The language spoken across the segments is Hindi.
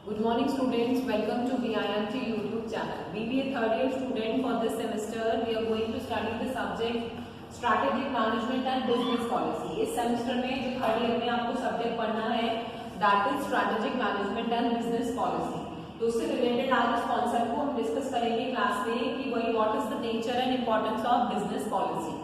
Good morning students, welcome to VIMT YouTube channel. BBA third year student for this semester we are going to study the subject strategic management and business policy. इस semester में जो third year में आपको subject पढ़ना है that is strategic management and business policy. तो उससे related आज इस concept को हम discuss करेंगे class में कि वही what is the nature and importance of business policy.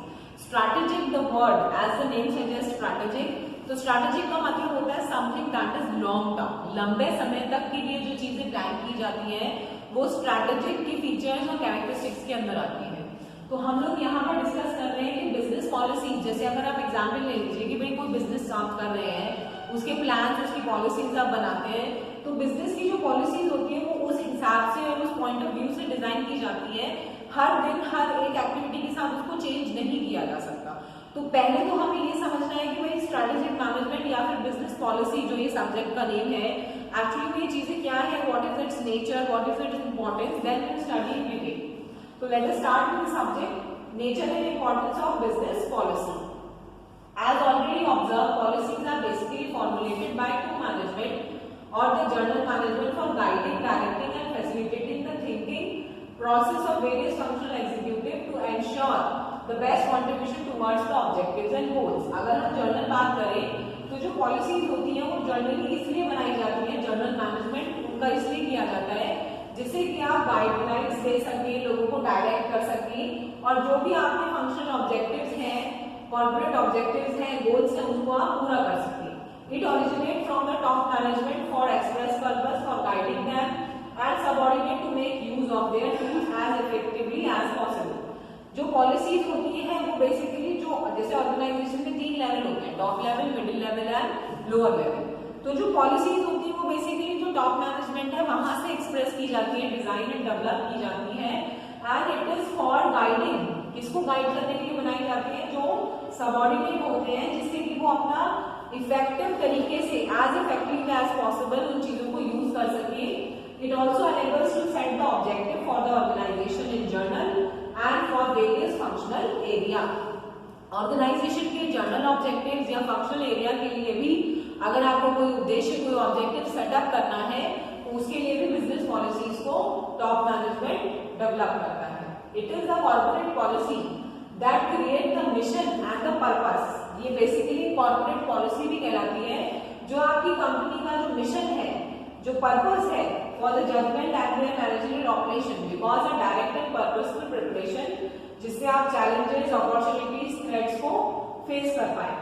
Strategic the word as the name suggests strategic. तो स्ट्रैटेजिक का मतलब होता है something that is long term, लंबे समय तक के लिए जो चीजें प्लान की जाती हैं वो स्ट्रैटेजिक की फीचर्स और कैरेक्टरिस्टिक्स के अंदर आती है। तो हम लोग यहाँ पर डिस्कस कर रहे हैं कि बिजनेस पॉलिसी, जैसे अगर आप एग्जाम्पल ले लीजिए कि भाई कोई बिजनेस स्टार्ट कर रहे हैं, उसके प्लान उसकी पॉलिसीज आप बनाते हैं, तो बिजनेस की जो पॉलिसीज होती है वो उस हिसाब से और उस पॉइंट ऑफ व्यू से डिजाइन की जाती है। हर दिन हर एक एक्टिविटी के साथ उसको चेंज नहीं किया जा सकता। तो पहले तो हमें ये समझना है कि भाई स्ट्रैटेजिक मैनेजमेंट या फिर बिजनेस पॉलिसी जो ये सब्जेक्ट का नेम है, एक्चुअली में ये चीजें क्या है, what is its nature, what is its importance, then we study in detail. तो let us start with the subject nature and importance of business policy. As already observed, policies are basically formulated by two management or the general management for guiding, directing and facilitating the thinking process of various functional executive to ensure the best contribution towards the objectives and goals. अगर हम जनरल बात करें तो जो पॉलिसीज होती हैं वो जनरली इसलिए बनाई जाती है, जनरल मैनेजमेंट उनका इसलिए किया जाता है जिससे कि आप गाइडलाइंस दे सकें, लोगों को डायरेक्ट कर सकें और जो भी आपके फंक्शनल ऑब्जेक्टिव्स हैं, कॉर्पोरेट ऑब्जेक्टिव्स हैं, गोल्स हैं, उनको आप पूरा कर सकें। It originate from the top management for express purpose for guiding them and subordinate to make use of their tools as effectively as possible. जो पॉलिसीज होती है वो बेसिकली जो जैसे ऑर्गेनाइजेशन में 3 लेवल होते हैं, top level, middle level and lower level. तो जो पॉलिसीज होती है वो बेसिकली जो टॉप मैनेजमेंट है वहां से एक्सप्रेस की जाती है, डिजाइन एंड डेवलप की जाती है and it is for guiding. किसको गाइड करने के लिए बनाई जाती है? जो सबऑर्डिनेट होते हैं, जिससे कि वो अपना इफेक्टिव तरीके से एज इफेक्टिव एज पॉसिबल उन चीजों को यूज कर सके। It also enables to set the objective for the organization in general and for various functional area. Organization के जनरल ऑब्जेक्टिव्स या फंक्शनल एरिया के लिए भी अगर आपको कोई उद्देश्य, कोई ऑब्जेक्टिव सेटअप करना है तो उसके लिए भी बिजनेस पॉलिसीज को टॉप मैनेजमेंट डेवलप करता है। It is the corporate policy that create the mission and the purpose. ये बेसिकली कॉर्पोरेट पॉलिसी भी कहलाती है, जो आपकी कंपनी का जो मिशन है, जो पर्पस है for the judgment and their managerial operation because a direct and purposeful preparation जिससे आप challenges, opportunities, threats को face कर पाए।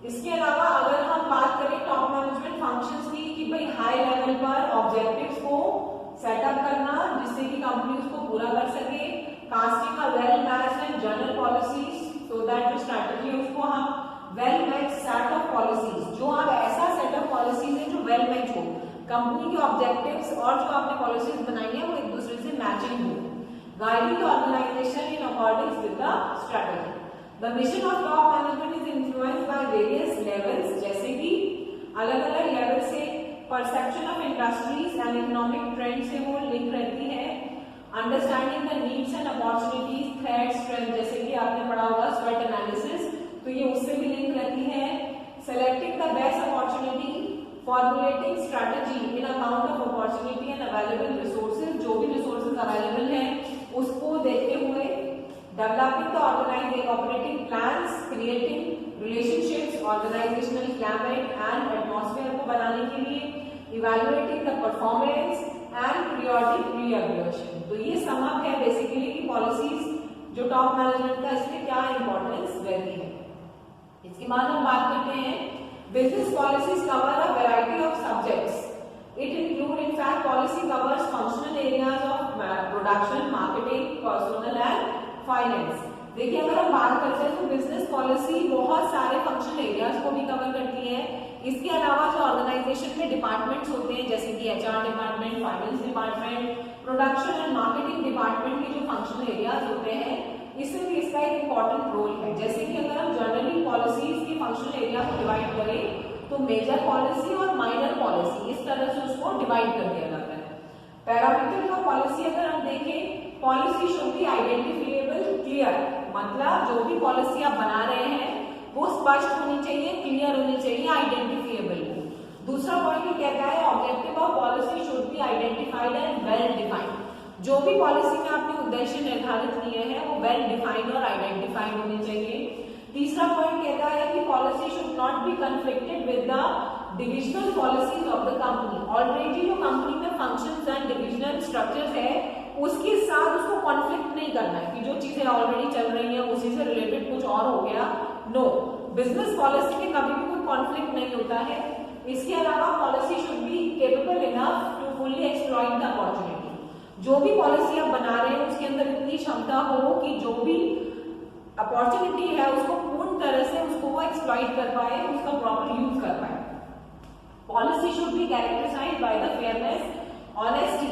इसके अलावा अगर हम बात करें टॉप मैनेजमेंट फंक्शंस की कि भाई हाई लेवल पर ऑब्जेक्टिव्स को सेटअप करना जिससे कि कंपनी उसको पूरा कर सके, casting a well matched and general policies so that जो स्ट्रैटेजी है उसको हम well matched set of policies, जो आप ऐसा सेट ऑफ पॉलिसीज है जो वेल मैच हो, कंपनी के ऑब्जेक्टिव्स और जो आपने पॉलिसीज बनाई है वो एक दूसरे से मैचिंग हो। Guiding the organisation in according with the strategy. The mission of top management is influenced by various levels, जैसे कि अलग अलग लेवल से perception of industries and economic trend से वो लिंक रहती है। Understanding the needs and opportunities, threats, strength, जैसे कि आपने पढ़ा होगा स्वॉट एनालिसिस, तो ये उससे भी लिंक रहती है। Selecting the best opportunity, formulating strategy in account of opportunity and available resources, जो भी resources available हैं उसको देखते हुए developing the operating plans, creating relationships, organizational climate and atmosphere को बनाने के लिए, evaluating the performance and periodic re-evaluation। तो ये sum up है बेसिकली कि पॉलिसीज जो टॉप मैनेजमेंट का इसमें क्या इंपॉर्टेंस रहती है। इसके बाद हम बात करते हैं business policies cover a variety of subjects. It include, in fact, policy covers functional areas of production, marketing, personnel and finance. देखिए अगर हम बात करते हैं तो बिजनेस पॉलिसी बहुत सारे फंक्शनल एरियाज को भी कवर करती है। इसके अलावा जो ऑर्गेनाइजेशन में डिपार्टमेंट्स होते हैं जैसे कि HR department, finance department, production and marketing department के जो फंक्शनल एरियाज होते हैं इसमें भी इसका एक इम्पॉर्टेंट रोल है। जैसे कि अगर हम जनरली पॉलिसीज के फंक्शनल एरिया को डिवाइड करें तो मेजर पॉलिसी और माइनर पॉलिसी इस तरह से उसको डिवाइड कर दिया जाता है। पैरामीटर ऑफ पॉलिसी अगर हम देखें, policy should B identifiable, clear, मतलब जो भी पॉलिसी आप बना रहे हैं वो स्पष्ट होनी चाहिए, क्लियर होनी चाहिए, आइडेंटिफिएबल। दूसरा पॉइंट ये कहता है ऑब्जेक्टिव ऑफ जो भी पॉलिसी में आपने उद्देश्य निर्धारित किए हैं वो वेल डिफाइंड और आइडेंटिफाइड होने चाहिए। तीसरा पॉइंट कहता है कि policy should not be conflicted with the divisional policies of the company. Already जो कंपनी में फंक्शंस एंड डिविजनल स्ट्रक्चर्स है उसके साथ उसको कॉन्फ्लिक्ट नहीं करना है कि जो चीजें ऑलरेडी चल रही हैं उसी से रिलेटेड कुछ और हो गया। नो, बिजनेस पॉलिसी में कभी भी कोई कॉन्फ्लिक्ट नहीं होता है। इसके अलावा policy should be capable enough to fully exploit the opportunity. जो भी पॉलिसी आप बना रहे हैं उसके अंदर इतनी क्षमता हो कि जो भी अपॉर्चुनिटी है उसको पूर्ण तरह से उसको वो एक्सप्लॉइट कर पाए, उसका प्रॉपर यूज कर पाए। Policy should be characterised by the fairness, honesty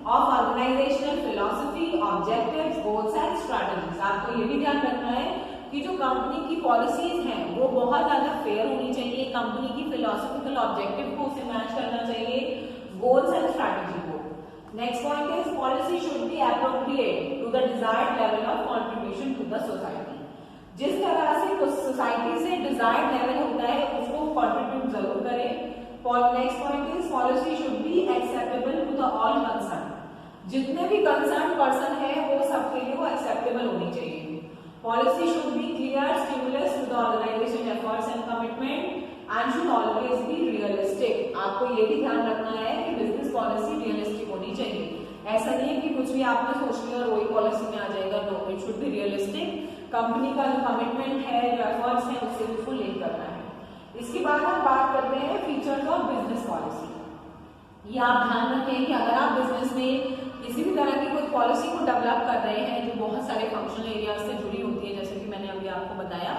of organisational philosophy, objectives, goals and strategies. आपको ये भी ध्यान रखना है कि जो कंपनी की पॉलिसीज हैं वो बहुत ज्यादा फेयर होनी चाहिए, कंपनी की फिलोसफिकल ऑब्जेक्टिव को उसे मैच करना चाहिए, गोल्स एंड स्ट्रैटेजी को। Next point is policy should be appropriate to the desired level of contribution to the society. जिस तरह से सोसाइटी से डिजायर्ड लेवल होता है उसको कंट्रीब्यूट जरूर करें। Next point is policy should be acceptable to the all concern. जितने भी कंसर्न पर्सन है वो सबके लिए वो एक्सेप्टेबल होनी चाहिए। Policy should be clear, stimulus to the organization efforts and commitment and should always be realistic. आपको ये भी ध्यान रखना है कि बिजनेस पॉलिसी रियलिस्टिक होनी चाहिए। ऐसा नहीं है कि कुछ भी आपने सोच लिया और वही पॉलिसी में आ जाएगा। No, it should be realistic. Company का जो कमिटमेंट है, जो एफर्ट्स है, उससे उसको लिंक करना है। इसके बाद हम बात करते हैं फीचर्स ऑफ बिजनेस पॉलिसी। ये आप ध्यान रखें कि अगर आप बिजनेस में किसी भी तरह की कोई पॉलिसी को डेवलप कर रहे हैं जो बहुत सारे फंक्शनल एरियाज से जुड़ी होती है, जैसे कि मैंने अभी आपको बताया,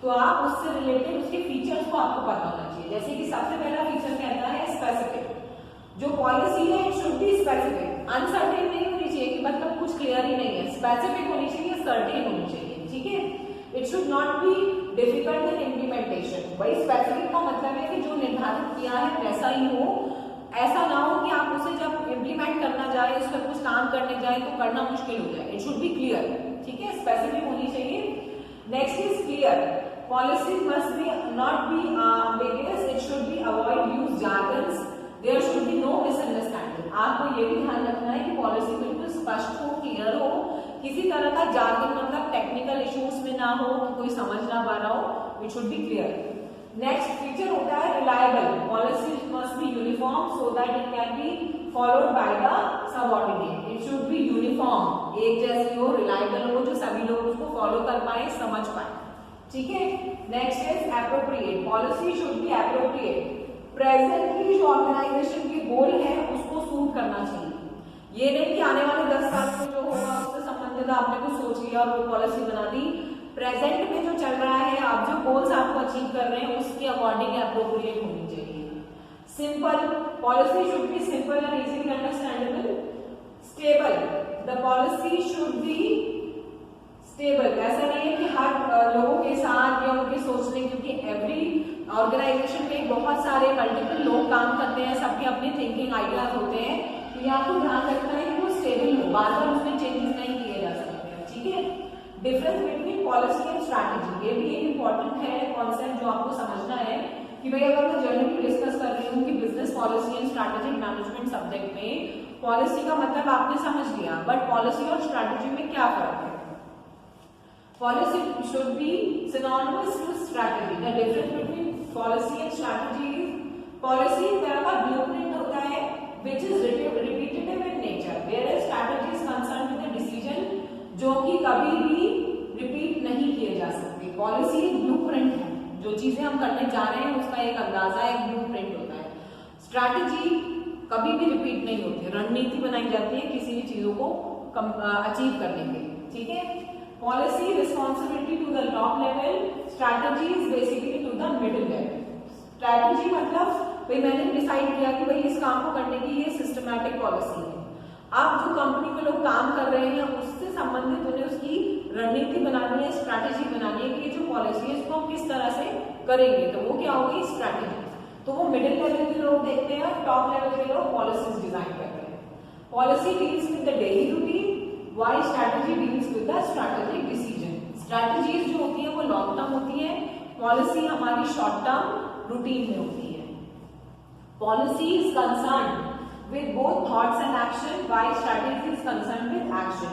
तो आप उससे रिलेटेड उसके फीचर्स को आपको पता होना चाहिए। जैसे कि सबसे पहला फीचर कहता है स्पेसिफिक। जो पॉलिसी है it should be specific. Uncertain नहीं होनी चाहिए कि मतलब कुछ क्लियर ही नहीं है, स्पेसिफिक होनी चाहिए, सर्टेन होनी चाहिए। ठीक है, it should not be difficult in implementation. भाई स्पेसिफिक का मतलब है कि जो निर्धारित किया है वैसा ही हो, ऐसा ना हो कि आप उसे जब इम्प्लीमेंट करना जाए, उस पर कुछ काम करने जाए तो करना मुश्किल हो जाए। It should be clear. ठीक है, स्पेसिफिक होनी चाहिए। Next is clear. Policy must be not be ambiguous, it should be avoid use jargons, there should be no misunderstanding. आपको ये भी ध्यान रखना है कि पॉलिसी बिल्कुल स्पष्ट हो, क्लियर हो, किसी तरह का जार्गन मतलब टेक्निकल इश्यूज में ना हो कि कोई समझ ना पा रहा हो। It should be clear. Next feature होता है reliable. Policy must be uniform so that it can be followed by the subordinate. It should be uniform, एक जैसी हो, रिलायबल हो, जो सभी लोग उसको फॉलो कर पाए, समझ पाए। ठीक है, next is appropriate. Policy should be appropriate. Presently जो ऑर्गेनाइजेशन के गोल है उसको सूट करना चाहिए। ये नहीं कि आने वाले 10 साल में जो होगा उससे संबंधित आपने कुछ सोच लिया और वो पॉलिसी बना दी। प्रेजेंट में जो चल रहा है, आप जो गोल्स आपको अचीव कर रहे हैं उसके अकॉर्डिंग एप्रोप्रिएट होनी चाहिए। Simple. Policy should B simple and easily understandable. Stable. The policy should be stable. ऐसा नहीं है कि हर लोगों के साथ या उनके सोचने, क्योंकि एवरी ऑर्गेनाइजेशन में बहुत सारे मल्टीपल लोग काम करते हैं, सबके अपने थिंकिंग आइडियाज होते हैं, तो ये आपको ध्यान रखना है कि वो स्टेबल हो, बार बार उसमें चेंजेस नहीं किए जा सकते हैं। ठीक है, difference between policy and strategy, ये भी एक इंपॉर्टेंट है कॉन्सेप्ट जो आपको समझना है कि भाई अगर मैं जनरली डिस्कस कर रही हूँ कि business policy and strategic management subject में पॉलिसी का मतलब आपने समझ लिया, बट पॉलिसी और स्ट्रैटेजी में क्या फर्क है। Policy should be synonymous to strategy. The difference between policy and strategy is, policy एक तरह का ब्लूप्रिंट होता है which is repetitive in nature, whereas strategy is concerned with the decision जो कि कभी भी रिपीट नहीं किए जा सकते। पॉलिसी एक ब्लूप्रिंट है, जो चीजें हम करने जा रहे हैं उसका एक अंदाजा, एक ब्लूप्रिंट होता है। स्ट्रैटेजी कभी भी रिपीट नहीं होती, रणनीति बनाई जाती है किसी भी चीजों को अचीव करने के लिए। ठीक है, policy responsibility to the top level, strategy is basically to the middle level. Strategy मतलब भाई मैंने डिसाइड किया कि भाई इस काम को करने की ये सिस्टमैटिक पॉलिसी है। अब जो कंपनी में लोग काम कर रहे हैं उससे संबंधित उन्हें उसकी रणनीति बनानी है, स्ट्रैटेजी बनानी है कि जो पॉलिसी है इसको हम किस तरह से करेंगे, तो वो क्या होगी, स्ट्रैटेजी। तो वो मिडिल लेवल के लोग देखते हैं, टॉप लेवल के लोग पॉलिसीज डिजाइन करते हैं। Policy deals with the daily routine, while strategy deals with the strategic decision. Strategies जो होती है वो लॉन्ग टर्म होती है, पॉलिसी हमारी शॉर्ट टर्म रूटीन में होती है। Policy is concern with both thoughts and action, while strategy is concerned with action.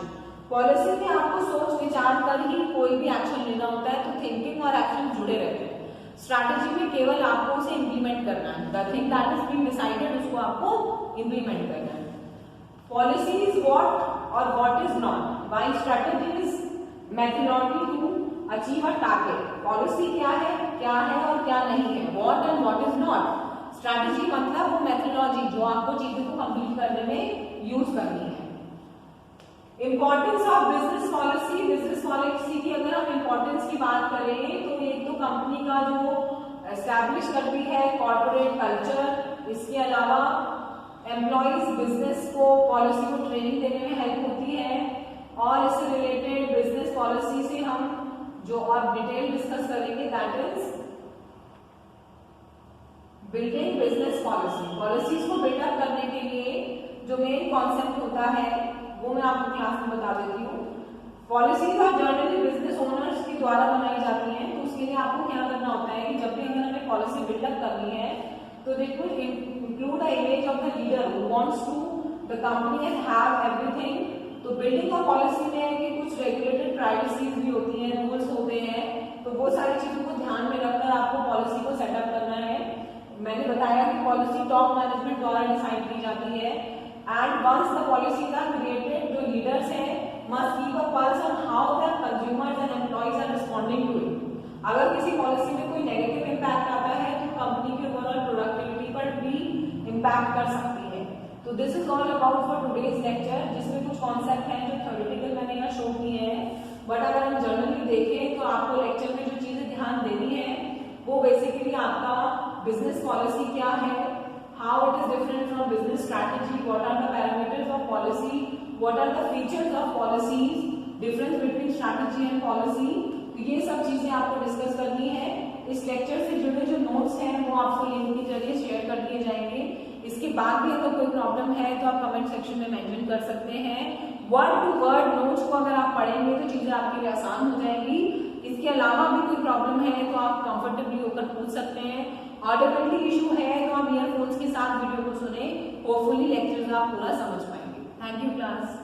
Policy में आपको सोच विचार कर ही कोई भी एक्शन लेना होता है, तो थिंकिंग और एक्शन जुड़े रहते हैं। स्ट्रैटेजी में केवल आपको उसे इंप्लीमेंट करना है, the thing that is being decided उसको आपको इंप्लीमेंट करना है। पॉलिसी इज व्हाट और what is not, while strategy is methodology to achieve a target. Policy क्या है और क्या नहीं है, what and what is not. Strategy मतलब वो मेथोडोलॉजी जो आपको चीजों को कंप्लीट करने में यूज करनी है। Importance of business policy, business policy की अगर हम इंपॉर्टेंस की बात करें तो एक तो कंपनी का जो एस्टैब्लिश करती है कॉर्पोरेट कल्चर, इसके अलावा एम्प्लॉइज बिजनेस को पॉलिसी को ट्रेनिंग देने में हेल्प होती है, और इससे रिलेटेड बिजनेस पॉलिसी से हम जो और डिटेल डिस्कस करेंगे that is building business policy. Policies को बिल्डअप करने के लिए जो मेन कॉन्सेप्ट होता है वो मैं आपको क्लास में बता देती हूँ। पॉलिसीज और जनरली बिजनेस ओनर्स के द्वारा बनाई जाती हैं, तो उसके लिए आपको क्या करना होता है कि जब भी अगर हमें पॉलिसी बिल्डअप करनी है तो they could include the image of the leader who wants to the company and have everything. तो बिल्डिंग ऑफ पॉलिसी में है कि कुछ रेगुलेटेड प्राइवेसीज भी होती हैं, रूल्स होते हैं, तो वो सारी चीजों को ध्यान में रखकर आपको पॉलिसी को सेटअप करना है। मैंने बताया कि पॉलिसी टॉप मैनेजमेंट द्वारा डिसाइड की जाती है, and once the policies are created, जो लीडर्स हैं must keep a pulse on how the consumers and employees are responding to it. अगर किसी पॉलिसी में कोई नेगेटिव इम्पैक्ट आता है तो कंपनी के ओवरऑल प्रोडक्टिविटी पर भी इम्पैक्ट कर सकती है। तो this is all about for today's lecture, जिसमें कुछ कॉन्सेप्ट हैं जो थ्योरेटिकल मैंने यहाँ शो किए हैं, बट अगर हम जनरली देखें तो आपको लेक्चर में जो चीजें ध्यान देनी है वो बेसिकली आपका बिजनेस पॉलिसी क्या है, how it is different from business strategy, what are the parameters of policy, what are the features of policies, difference between strategy and policy, तो ये सब चीजें आपको डिस्कस करनी है। इस लेक्चर से जुड़े जो नोट्स हैं वो आपको लिंक के जरिए शेयर कर दिए जाएंगे। इसके बाद भी अगर कोई प्रॉब्लम है तो आप कमेंट सेक्शन में मेंशन कर सकते हैं। वर्ड टू वर्ड नोट्स को अगर आप पढ़ेंगे तो चीजें आपके लिए आसान हो जाएगी। इसके अलावा भी कोई प्रॉब्लम है तो आप कंफर्टेबली होकर पूछ सकते हैं। ऑडिबिलिटी इशू है तो आप ईयरफोन्स के साथ वीडियो को सुने, होपफुली लेक्चर्स आप पूरा समझ पाएंगे। Thank you class.